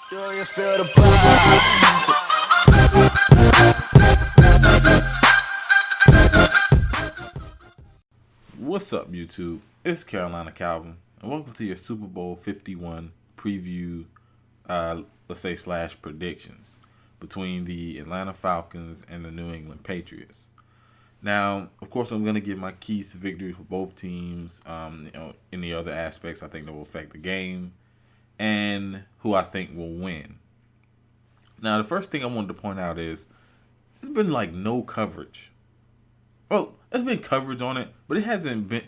Do you feel the vibes? What's up, YouTube? It's Carolina Calvin, and welcome to your Super Bowl 51 preview, let's say slash predictions between the Atlanta Falcons and the New England Patriots. Now, of course, I'm going to give my keys to victory for both teams. Any other aspects I think that will affect the game, and who I think will win. Now, the first thing I wanted to point out is there's been like no coverage. Well, there's been coverage on it, but it hasn't been.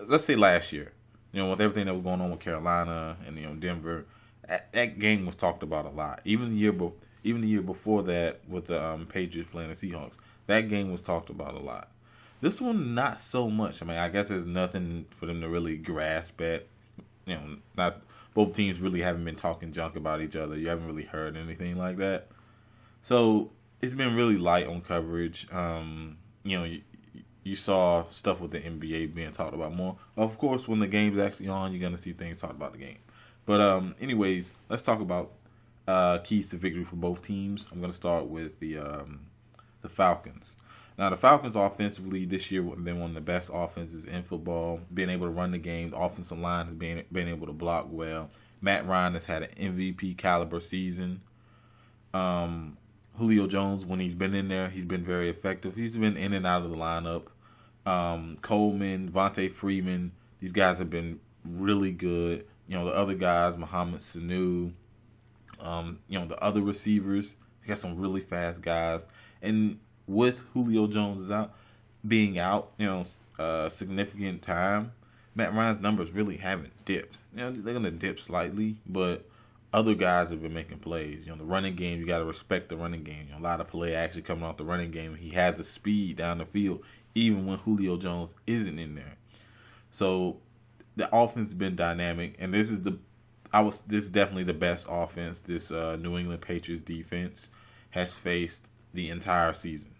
Let's say last year, with everything that was going on with Carolina and Denver, that game was talked about a lot. Even the year before that, with the Patriots playing the Seahawks, that game was talked about a lot. This one, not so much. I mean, I guess there's nothing for them to really grasp at. Not both teams really haven't been talking junk about each other. You haven't really heard anything like that. So it's been really light on coverage. You saw stuff with the NBA being talked about more. Of course, when the game's actually on, you're gonna see things talked about the game. But anyways, let's talk about keys to victory for both teams. I'm gonna start with the Falcons. Now, the Falcons offensively this year have been one of the best offenses in football, being able to run the game. The offensive line has been able to block well. Matt Ryan has had an MVP caliber season. Julio Jones, when he's been in there, he's been very effective. He's been in and out of the lineup. Coleman, Vontae Freeman, these guys have been really good. The other guys, Mohamed Sanu, the other receivers, they got some really fast guys. And with Julio Jones being out, significant time, Matt Ryan's numbers really haven't dipped. They're going to dip slightly, but other guys have been making plays. The running game, you got to respect the running game. A lot of play actually coming off the running game. He has the speed down the field, even when Julio Jones isn't in there. So the offense has been dynamic, and this is definitely the best offense this New England Patriots defense has faced the entire season.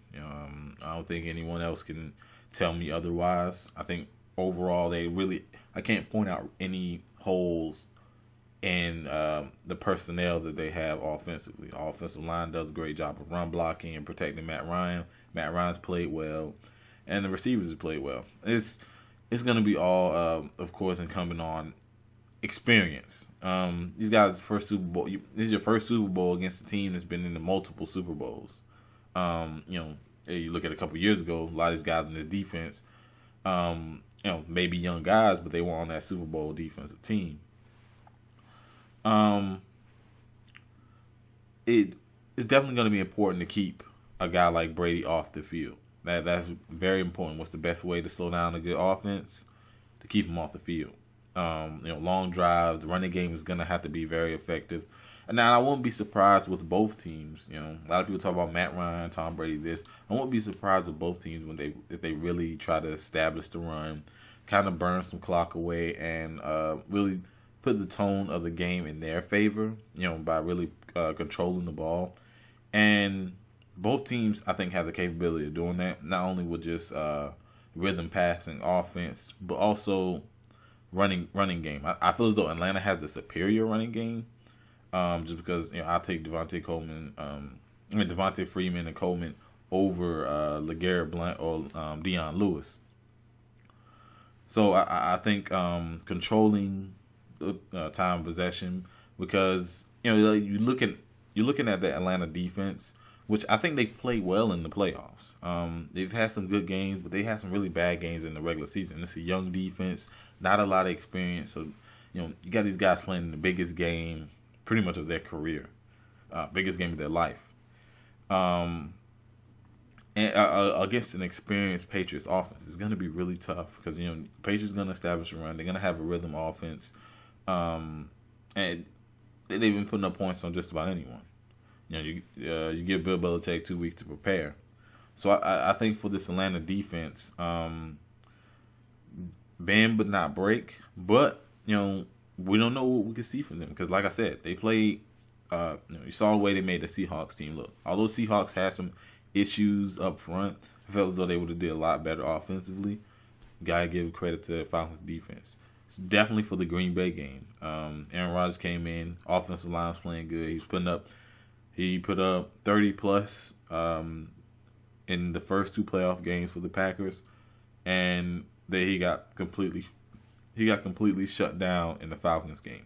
I don't think anyone else can tell me otherwise. I think overall I can't point out any holes in the personnel that they have offensively. The offensive line does a great job of run blocking and protecting Matt Ryan. Matt Ryan's played well, and the receivers have played well. It's going to be all, of course, incumbent on experience. These guys' first Super Bowl. This is your first Super Bowl against a team that's been in the multiple Super Bowls. You look at a couple years ago, a lot of these guys in this defense, maybe young guys, but they were on that Super Bowl defensive team. It's definitely going to be important to keep a guy like Brady off the field. That's very important. What's the best way to slow down a good offense? To keep him off the field. Long drives, the running game is going to have to be very effective. And now I won't be surprised with both teams. A lot of people talk about Matt Ryan, Tom Brady. I won't be surprised with both teams if they really try to establish the run, kind of burn some clock away, and really put the tone of the game in their favor. By really controlling the ball. And both teams, I think, have the capability of doing that. Not only with just rhythm passing offense, but also running game. I feel as though Atlanta has the superior running game. Just because I'll take Devontae Freeman and Coleman over LeGarrette Blount or Dion Lewis. So I think controlling the time of possession, because you're looking at the Atlanta defense, which I think they've played well in the playoffs. They've had some good games, but they had some really bad games in the regular season. It's a young defense, not a lot of experience. So you got these guys playing in the biggest game pretty much of their career, biggest game of their life, and against an experienced Patriots offense. It's going to be really tough because Patriots going to establish a run. They're going to have a rhythm offense, and they've been putting up points on just about anyone. You give Bill Belichick 2 weeks to prepare. So I think for this Atlanta defense, bend but not break. But we don't know what we can see from them because, like I said, they played. You saw the way they made the Seahawks team look. Although Seahawks had some issues up front, I felt as though they would have did a lot better offensively. Gotta give credit to the Falcons defense. It's definitely for the Green Bay game. Aaron Rodgers came in, offensive line's playing good. He put up 30 plus in the first 2 playoff games for the Packers, and then he got completely shut down in the Falcons game.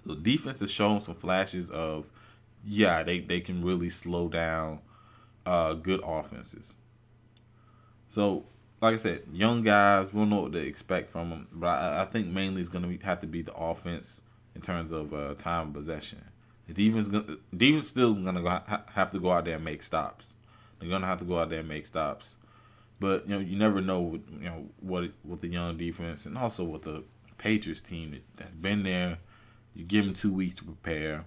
The defense has shown some flashes of, they can really slow down good offenses. So, like I said, young guys, we'll know what to expect from them. But I think mainly it's going to have to be the offense in terms of time of possession. The defense still going to have to go out there and make stops. They're going to have to go out there and make stops. But you never know. What with the young defense, and also with the Patriots team that's been there. You give them 2 weeks to prepare.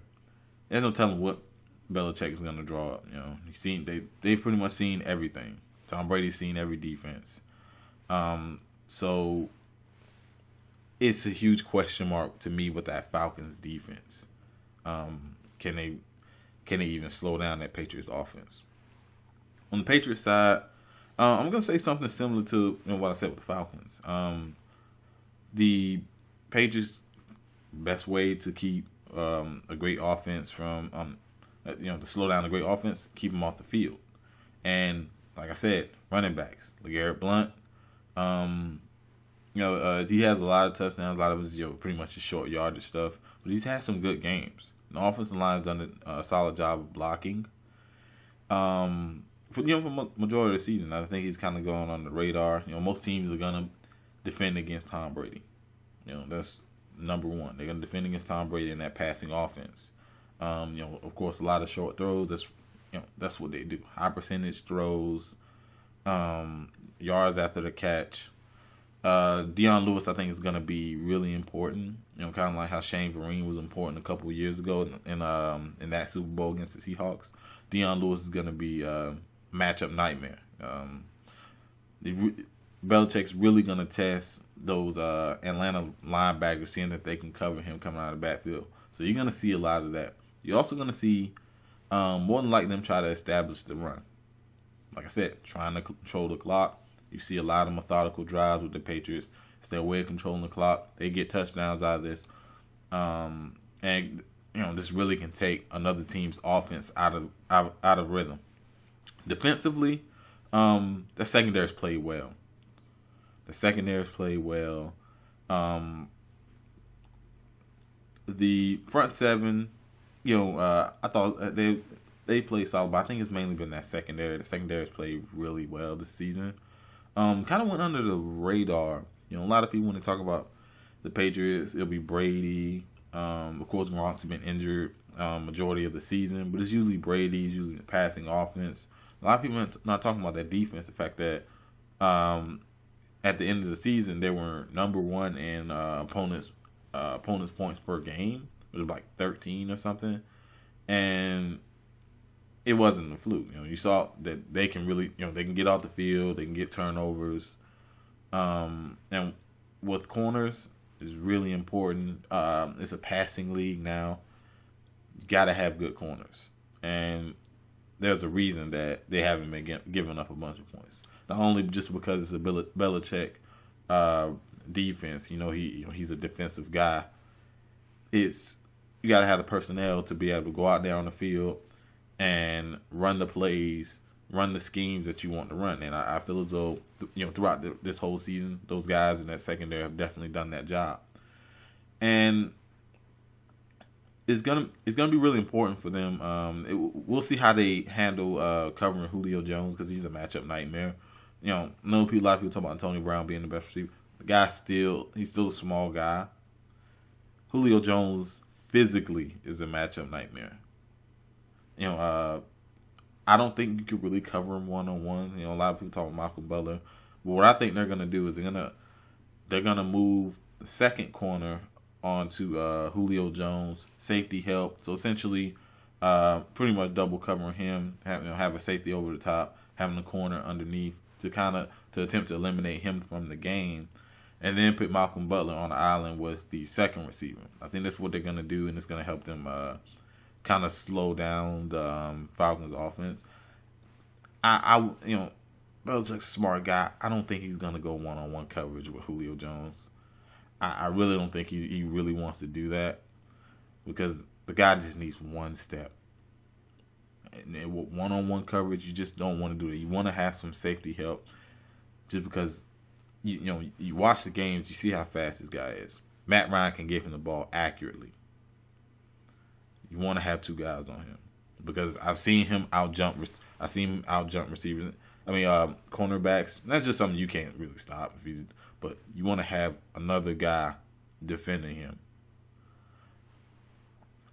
There's no telling what Belichick is going to draw up. They've pretty much seen everything. Tom Brady's seen every defense. So it's a huge question mark to me with that Falcons defense. Can they even slow down that Patriots offense? On the Patriots side, I'm going to say something similar to what I said with the Falcons. The Patriots' best way to keep a great offense from, to slow down a great offense, keep them off the field. And like I said, running backs, LeGarrette Blount, he has a lot of touchdowns. A lot of it is pretty much his short yardage stuff, but he's had some good games. The offensive line has done a solid job of blocking. For the majority of the season, I think he's kind of going on the radar. Most teams are gonna defend against Tom Brady. That's number one. They're gonna defend against Tom Brady in that passing offense. Of course, a lot of short throws. That's what they do. High percentage throws, yards after the catch. Dion Lewis, I think, is gonna be really important. Kind of like how Shane Vereen was important a couple of years ago in that Super Bowl against the Seahawks. Dion Lewis is gonna be matchup nightmare. Belichick's really going to test those Atlanta linebackers, seeing that they can cover him coming out of the backfield. So you're going to see a lot of that. You're also going to see more than likely them try to establish the run. Like I said, trying to control the clock. You see a lot of methodical drives with the Patriots. It's their way of controlling the clock. They get touchdowns out of this. And this really can take another team's offense out of rhythm. Defensively, the secondary's played well. The front seven, I thought they played solid, but I think it's mainly been that secondary. The secondary's played really well this season. Kind of went under the radar. A lot of people, when they talk about the Patriots, it'll be Brady. Of course, Gronk's been injured majority of the season, but it's usually Brady. It's usually the passing offense. A lot of people are not talking about that defense. The fact that at the end of the season, they were number one in opponents' points per game. It was like 13 or something, and it wasn't a fluke. You saw that they can really, they can get off the field, they can get turnovers, and with corners is really important. It's a passing league now. You got to have good corners, and there's a reason that they haven't been giving up a bunch of points. Not only just because it's a Belichick defense, he's a defensive guy. It's you got to have the personnel to be able to go out there on the field and run the plays, run the schemes that you want to run. And I feel as though throughout this whole season, those guys in that secondary have definitely done that job. And it's gonna be really important for them. We'll see how they handle covering Julio Jones, because he's a matchup nightmare. A lot of people talk about Antonio Brown being the best receiver. The guy's he's still a small guy. Julio Jones physically is a matchup nightmare. I don't think you could really cover him one-on-one. A lot of people talk about Michael Butler. But what I think they're gonna do is they're gonna move the second corner onto Julio Jones, safety help. So essentially, pretty much double covering him, have a safety over the top, having a corner underneath to attempt to eliminate him from the game, and then put Malcolm Butler on the island with the second receiver. I think that's what they're gonna do, and it's gonna help them kind of slow down the Falcons' offense. Belichick's a smart guy. I don't think he's gonna go one-on-one coverage with Julio Jones. I really don't think he really wants to do that, because the guy just needs one step. And with one-on-one coverage, you just don't want to do it. You want to have some safety help, just because you watch the games, you see how fast this guy is. Matt Ryan can give him the ball accurately. You want to have two guys on him, because I've seen him out jump receivers. Cornerbacks. That's just something you can't really stop. But you want to have another guy defending him.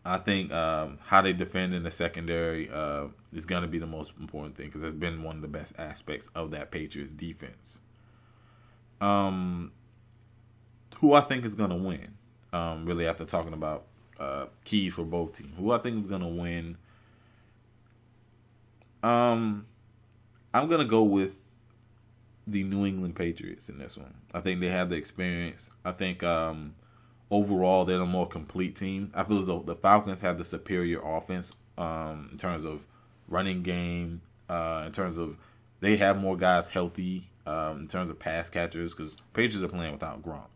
I think how they defend in the secondary is going to be the most important thing, because that's been one of the best aspects of that Patriots defense. Who I think is going to win, really, after talking about keys for both teams. Who I think is going to win, I'm going to go with the New England Patriots in this one. I think they have the experience. I think overall they're the more complete team. I feel as though the Falcons have the superior offense in terms of running game, in terms of they have more guys healthy, in terms of pass catchers, because Patriots are playing without Gronk.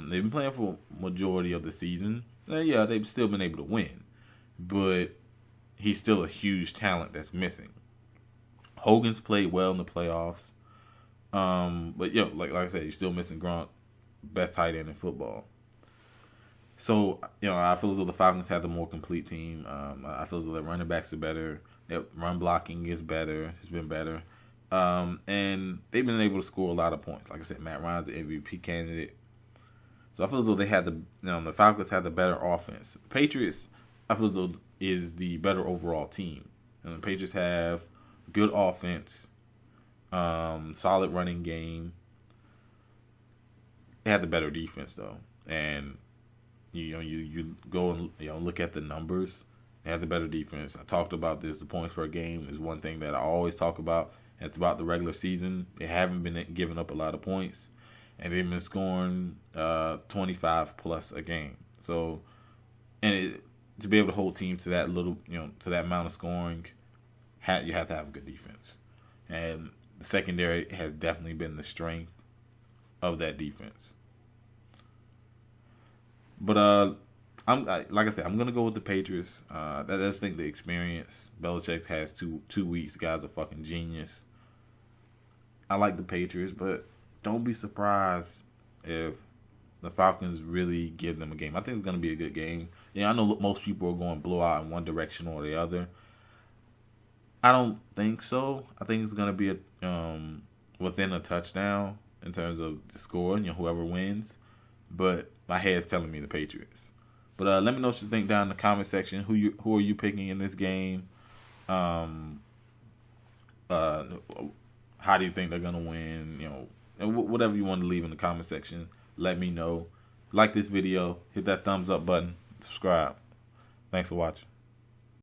They've been playing for majority of the season. Yeah, they've still been able to win, but he's still a huge talent that's missing. Hogan's played well in the playoffs, but like I said, he's still missing Gronk, best tight end in football. So I feel as though the Falcons have the more complete team. I feel as though their running backs are better. Their run blocking is better. It's been better, and they've been able to score a lot of points. Like I said, Matt Ryan's an MVP candidate. So I feel as though they had the Falcons had the better offense. The Patriots, I feel as though, is the better overall team. And the Patriots have good offense, solid running game. They have the better defense though, and you go and look at the numbers. They have the better defense. I talked about this. The points per game is one thing that I always talk about. And throughout the regular season, they haven't been giving up a lot of points, and they've been scoring 25 plus a game. So, to be able to hold teams to that to that amount of scoring, you have to have a good defense. And the secondary has definitely been the strength of that defense. But like I said, I'm gonna go with the Patriots. I just think the experience. Belichick has 2 weeks. The guy's a fucking genius. I like the Patriots, but don't be surprised if the Falcons really give them a game. I think it's gonna be a good game. I know most people are going blowout in one direction or the other. I don't think so. I think it's gonna be within a touchdown in terms of the score, whoever wins. But my head's telling me the Patriots. But let me know what you think down in the comment section. Who are you picking in this game? How do you think they're gonna win? And whatever you want to leave in the comment section, let me know. Like this video, hit that thumbs up button, subscribe. Thanks for watching.